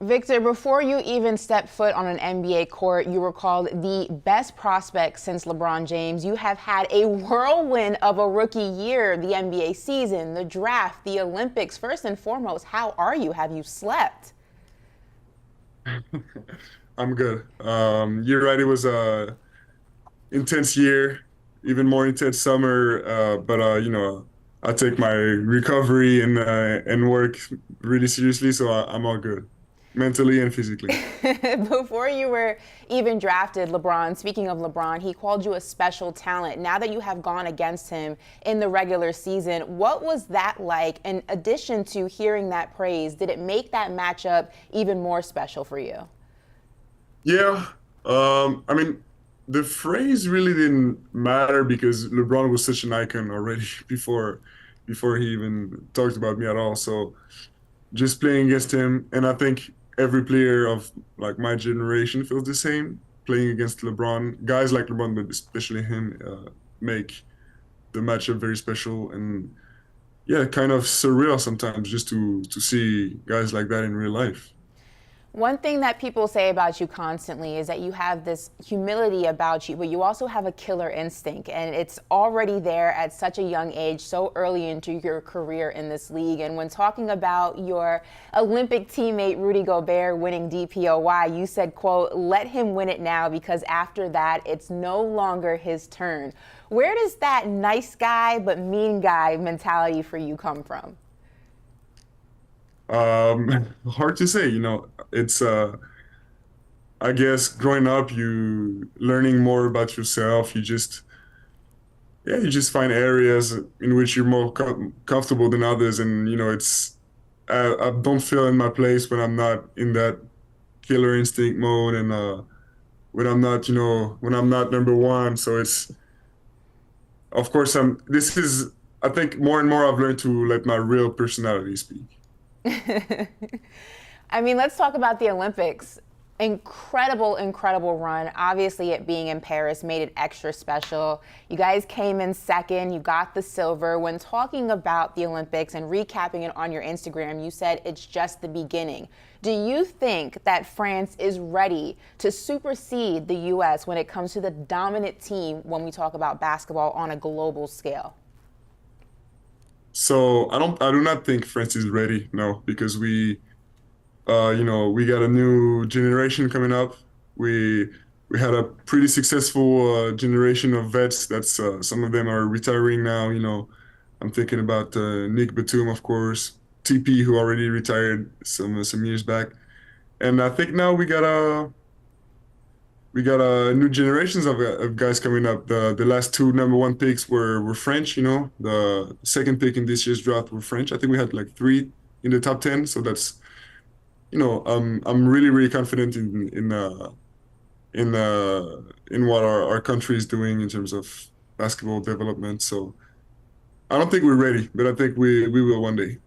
Victor, before you even stepped foot on an NBA court, you were called the best prospect since LeBron James. You have had a whirlwind of a rookie year, the NBA season, the draft, the Olympics. First and foremost, how are you? Have you slept? I'm good. You're right. It was a intense year, even more intense summer. But I take my recovery and work really seriously, so I'm all good, mentally and physically. Before you were even drafted, LeBron, speaking of LeBron, he called you a special talent. Now that you have gone against him in the regular season, what was that like? In addition to hearing that praise, did it make that matchup even more special for you? Yeah. I mean, the phrase really didn't matter because LeBron was such an icon already before he even talked about me at all. So just playing against him, and I think every player of like my generation feels the same. Playing against LeBron, guys like LeBron, but especially him, make the matchup very special and yeah, kind of surreal sometimes just to see guys like that in real life. One thing that people say about you constantly is that you have this humility about you, but you also have a killer instinct. And it's already there at such a young age, so early into your career in this league. And when talking about your Olympic teammate, Rudy Gobert, winning DPOY, you said, quote, let him win it now because after that, it's no longer his turn. Where does that nice guy but mean guy mentality for you come from? Hard to say, it's I guess growing up, you learning more about yourself, you just find areas in which you're more comfortable than others, and I don't feel in my place when I'm not in that killer instinct mode, and when I'm not number one. So it's of course I'm. This is I think more and more I've learned to let my real personality speak. I mean, let's talk about the Olympics. Incredible, incredible run. Obviously, it being in Paris made it extra special. You guys came in second. You got the silver. When talking about the Olympics and recapping it on your Instagram, you said it's just the beginning. Do you think that France is ready to supersede the U.S. when it comes to the dominant team when we talk about basketball on a global scale? So I do not think France is ready, no, because we got a new generation coming up. We we had a pretty successful generation of vets. That's some of them are retiring now. I'm thinking about Nick Batum, of course, TP, who already retired some years back, and I think now we got new generations of guys coming up. The last two number one picks were French. The second pick in this year's draft were French. I think we had like three in the top 10. So that's I'm really really confident in what our country is doing in terms of basketball development. So I don't think we're ready, but I think we will one day.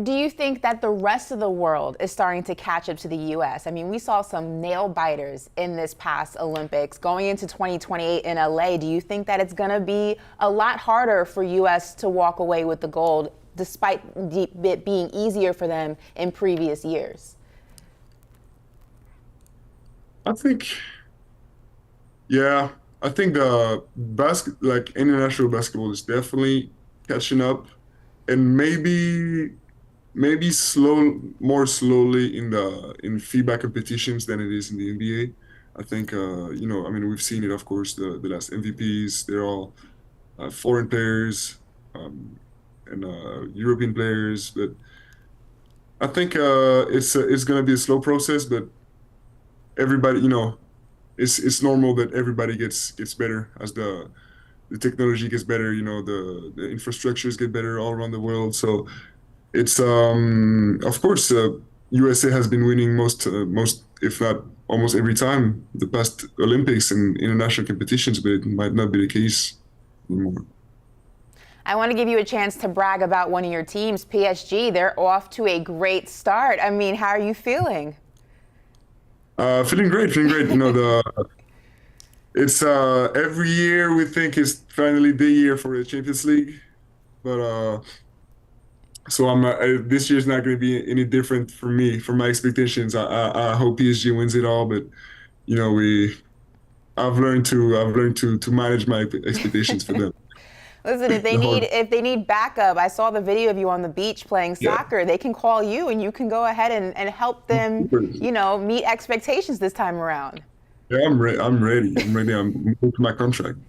Do you think that the rest of the world is starting to catch up to the U.S.? I mean, we saw some nail biters in this past Olympics. Going into 2028 in LA, do you think that it's going to be a lot harder for U.S. to walk away with the gold despite it being easier for them in previous years? I think, yeah, I think the like international basketball is definitely catching up, and maybe more slowly in FIBA competitions than it is in the NBA. I think I mean we've seen it, of course, the last MVPs, they're all foreign players, and European players, but I think it's going to be a slow process, but everybody, it's normal that everybody gets better as the technology gets better, the infrastructures get better all around the world. So it's of course USA has been winning most if not almost every time the past Olympics and international competitions, but it might not be the case anymore. I want to give you a chance to brag about one of your teams, PSG. They're off to a great start. I mean, how are you feeling? Feeling great, feeling great. The it's every year we think is finally the year for the Champions League, but So this year's not going to be any different for me, for my expectations. I hope PSG wins it all, but you know, I've learned to manage my expectations for them. Listen, if they The need whole if they need backup, I saw the video of you on the beach playing yeah. soccer. They can call you and you can go ahead and help them, meet expectations this time around. Yeah, I'm ready. I'm ready. I'm ready. I'm moving to my contract.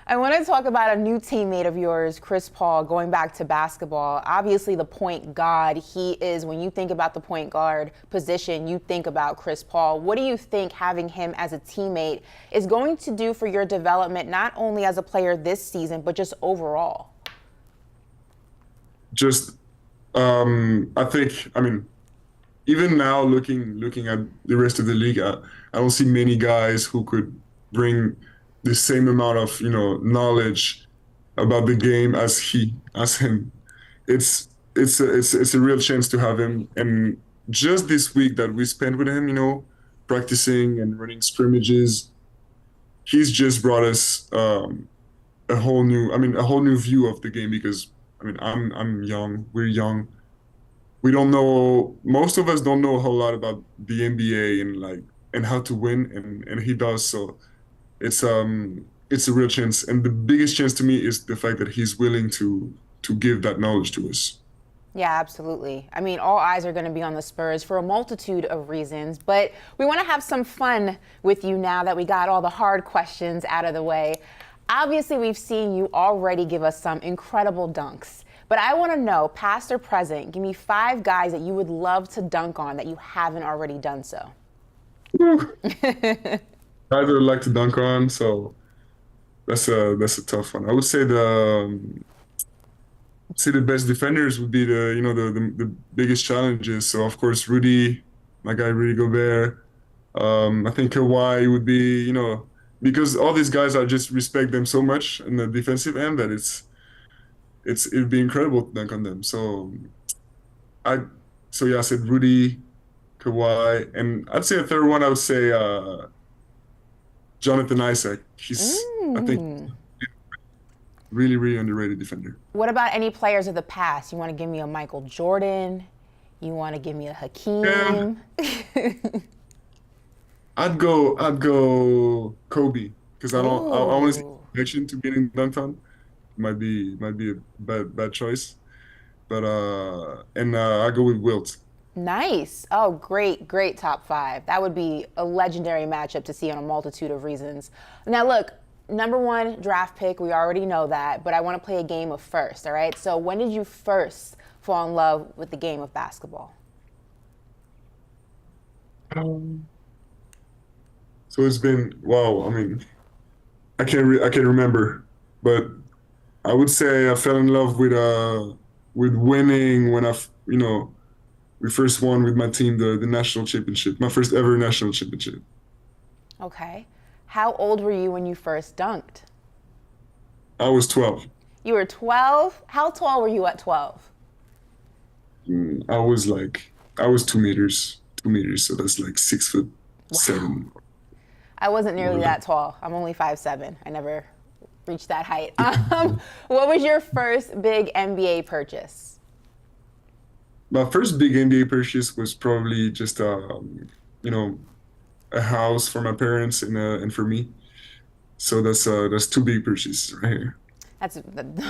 I want to talk about a new teammate of yours, Chris Paul, going back to basketball. Obviously, the point guard, he is, when you think about the point guard position, you think about Chris Paul. What do you think having him as a teammate is going to do for your development, not only as a player this season, but just overall? Just, I think, I mean, even now looking at the rest of the league, I don't see many guys who could bring the same amount of knowledge about the game as him. It's a real chance to have him. And just this week that we spent with him, practicing and running scrimmages, he's just brought us a whole new view of the game because I mean I'm young, we're young, we don't know, most of us don't know a whole lot about the NBA and how to win, and he does. So it's a real chance, and the biggest chance to me is the fact that he's willing to give that knowledge to us. Yeah, absolutely. I mean, all eyes are going to be on the Spurs for a multitude of reasons, but we want to have some fun with you now that we got all the hard questions out of the way. Obviously, we've seen you already give us some incredible dunks, but I want to know, past or present, give me 5 guys that you would love to dunk on that you haven't already done so. Whew. Guys I would like to dunk on, so that's a tough one. I would say the best defenders would be the biggest challenges. So of course Rudy, my guy Rudy Gobert. I think Kawhi would be, because all these guys, I just respect them so much in the defensive end that it'd be incredible to dunk on them. I I said Rudy, Kawhi, and I'd say a third one. I would say Jonathan Isaac. I think really really underrated defender. What about any players of the past? You want to give me a Michael Jordan? You want to give me a Yeah, Hakeem? I'd go Kobe because I want to see Ooh. connection to getting dunked on. Might be a bad choice, but I go with Wilt. Nice. Oh, great, great top 5. That would be a legendary matchup to see on a multitude of reasons. Now, look, number 1 draft pick, we already know that, but I want to play a game of first, all right? So when did you first fall in love with the game of basketball? Um, So it's been wow. I mean, I can't remember, but I would say I fell in love with winning when we first won with my team the national championship, my first ever national championship. Okay. How old were you when you first dunked? I was 12. You were 12? How tall were you at 12? I was 2 meters, 2 meters, so that's like 6 foot Wow. seven. I wasn't nearly that tall. I'm only 5'7". I never reached that height. What was your first big NBA purchase? My first big NBA purchase was probably just you know, a house for my parents and for me. So that's 2 big purchases right here. That's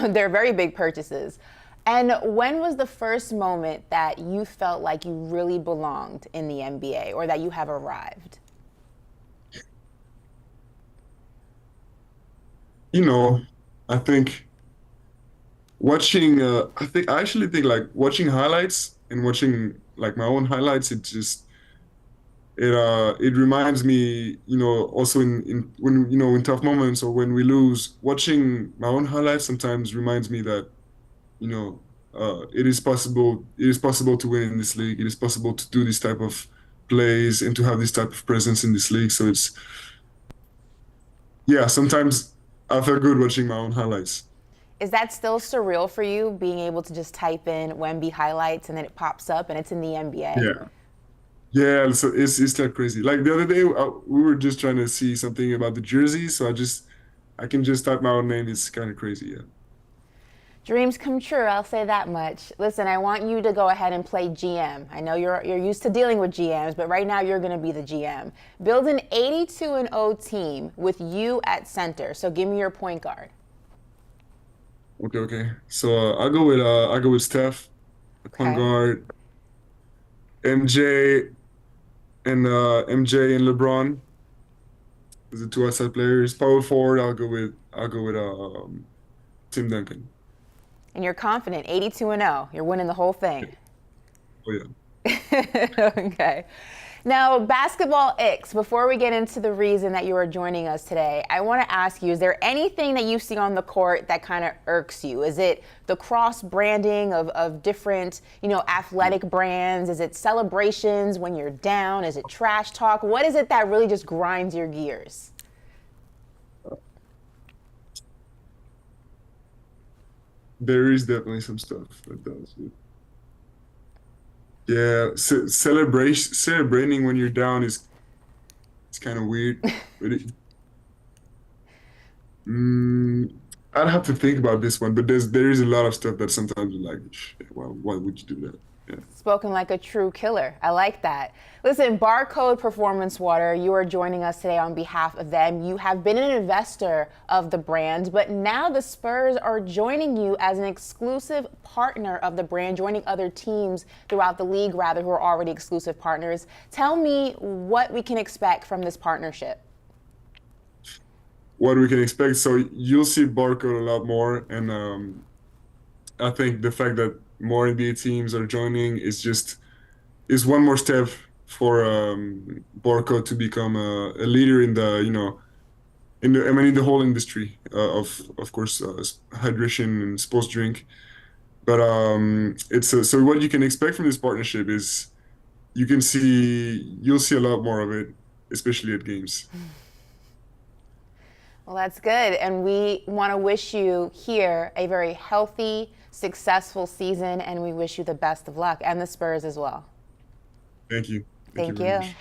they're very big purchases. And when was the first moment that you felt like you really belonged in the NBA or that you have arrived? You know, I think I actually think like watching highlights and watching like my own highlights, it reminds me, also in when in tough moments or when we lose, watching my own highlights sometimes reminds me that, you know, it is possible to win in this league. It is possible to do this type of plays and to have this type of presence in this league. So yeah, sometimes I feel good watching my own highlights. Is that still surreal for you, being able to just type in Wemby highlights and then it pops up and it's in the NBA? Yeah. Yeah, so it's that crazy. Like the other day, we were just trying to see something about the jersey, so I can just type my own name. It's kind of crazy, yeah. Dreams come true, I'll say that much. Listen, I want you to go ahead and play GM. I know you're used to dealing with GMs, but right now you're going to be the GM. Build an 82-0 team with you at center. So give me your point guard. Okay. So I'll go with Steph, the point Okay. guard, MJ and LeBron as the two outside players. Power forward, I'll go with Tim Duncan. And you're confident, 82-0. You're winning the whole thing. Oh yeah. Okay. Now, basketball icks. Before we get into the reason that you are joining us today, I want to ask you, is there anything that you see on the court that kind of irks you? Is it the cross branding of different, athletic brands? Is it celebrations when you're down? Is it trash talk? What is it that really just grinds your gears? There is definitely some stuff that does. Yeah, celebrating when you're down is it's kind of weird. But I'd have to think about this one, but there is a lot of stuff that sometimes you're like, shit, why would you do that? Yeah. Spoken like a true killer. I like that. Listen, Barcode Performance Water, you are joining us today on behalf of them. You have been an investor of the brand, but now the Spurs are joining you as an exclusive partner of the brand, joining other teams throughout the league, rather, who are already exclusive partners. Tell me what we can expect from this partnership. What we can expect. So you'll see Barcode a lot more, and I think the fact that more NBA teams are joining is one more step for Barcode to become a leader in the whole industry of course hydration and sports drink. But so what you can expect from this partnership is you'll see a lot more of it, especially at games. Well, that's good. And we want to wish you here a very healthy, successful season, and we wish you the best of luck, and the Spurs as well. Thank you. Thank very you. much.